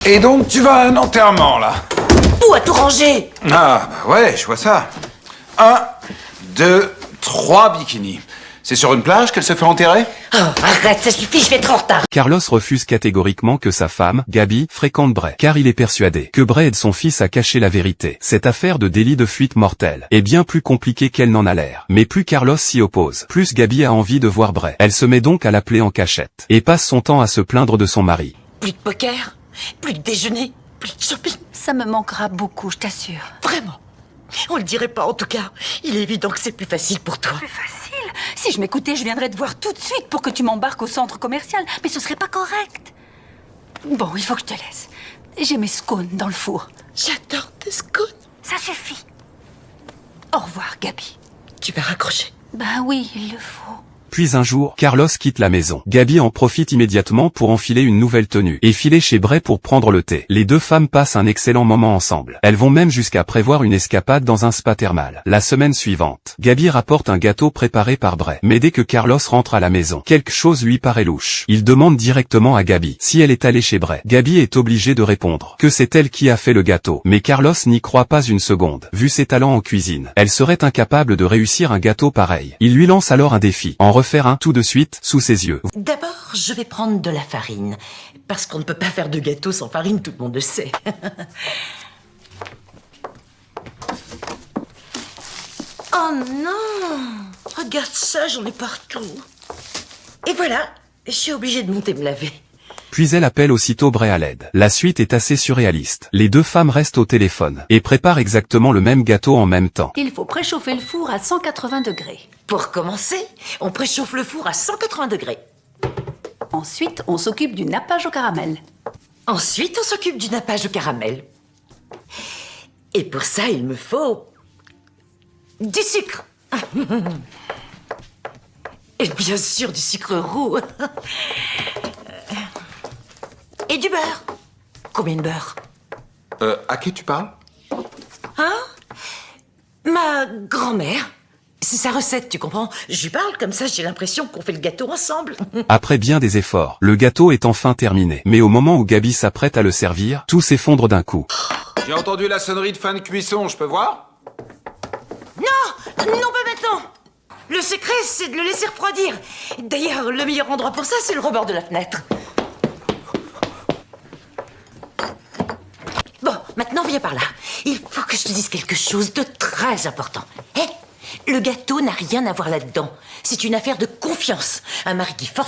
Et donc tu vas à un enterrement, là? Où a tout rangé? Ah, bah ouais, je vois ça. 1, 2, 3 bikinis. C'est sur une plage qu'elle se fait enterrer? Oh, arrête, ça suffit, je vais être en retard. Carlos refuse catégoriquement que sa femme, Gabi, fréquente Bray, car il est persuadé que Bray aide son fils à cacher la vérité. Cette affaire de délit de fuite mortelle est bien plus compliquée qu'elle n'en a l'air. Mais plus Carlos s'y oppose, plus Gabi a envie de voir Bray. Elle se met donc à l'appeler en cachette, et passe son temps à se plaindre de son mari. Plus de poker, plus de déjeuner, plus de shopping. Ça me manquera beaucoup, je t'assure. Vraiment. On le dirait pas en tout cas. Il est évident que c'est plus facile pour toi. Plus facile. Si je m'écoutais, je viendrais te voir tout de suite pour que tu m'embarques au centre commercial. Mais ce serait pas correct. Bon, il faut que je te laisse. J'ai mes scones dans le four. J'adore tes scones. Ça suffit. Au revoir, Gabi. Tu vas raccrocher. Ben oui, il le faut. Puis un jour, Carlos quitte la maison. Gabi en profite immédiatement pour enfiler une nouvelle tenue et filer chez Bray pour prendre le thé. Les deux femmes passent un excellent moment ensemble. Elles vont même jusqu'à prévoir une escapade dans un spa thermal. La semaine suivante, Gabi rapporte un gâteau préparé par Bray. Mais dès que Carlos rentre à la maison, quelque chose lui paraît louche. Il demande directement à Gabi si elle est allée chez Bray. Gabi est obligée de répondre que c'est elle qui a fait le gâteau. Mais Carlos n'y croit pas une seconde. Vu ses talents en cuisine, elle serait incapable de réussir un gâteau pareil. Il lui lance alors un défi. Refaire un tout de suite sous ses yeux. D'abord, je vais prendre de la farine. Parce qu'on ne peut pas faire de gâteau sans farine, tout le monde le sait. Oh non! Regarde ça, j'en ai partout. Et voilà, je suis obligée de monter me laver. Puis elle appelle aussitôt Bray à l'aide. La suite est assez surréaliste. Les deux femmes restent au téléphone et préparent exactement le même gâteau en même temps. Il faut préchauffer le four à 180 degrés. Pour commencer, on préchauffe le four à 180 degrés. Ensuite, on s'occupe du nappage au caramel. Ensuite, on s'occupe du nappage au caramel. Et pour ça, il me faut du sucre. Et bien sûr, du sucre roux. Et du beurre. Combien de beurre? À qui tu parles? Ma grand-mère. C'est sa recette, tu comprends? Je lui parle comme ça, j'ai l'impression qu'on fait le gâteau ensemble. Après bien des efforts, le gâteau est enfin terminé. Mais au moment où Gabi s'apprête à le servir, tout s'effondre d'un coup. J'ai entendu la sonnerie de fin de cuisson, je peux voir? Non, pas maintenant. Le secret, c'est de le laisser refroidir. D'ailleurs, le meilleur endroit pour ça, c'est le rebord de la fenêtre. Bon, maintenant, viens par là. Il faut que je te dise quelque chose de très important. Le gâteau n'a rien à voir là-dedans. C'est une affaire de confiance. Un mari qui force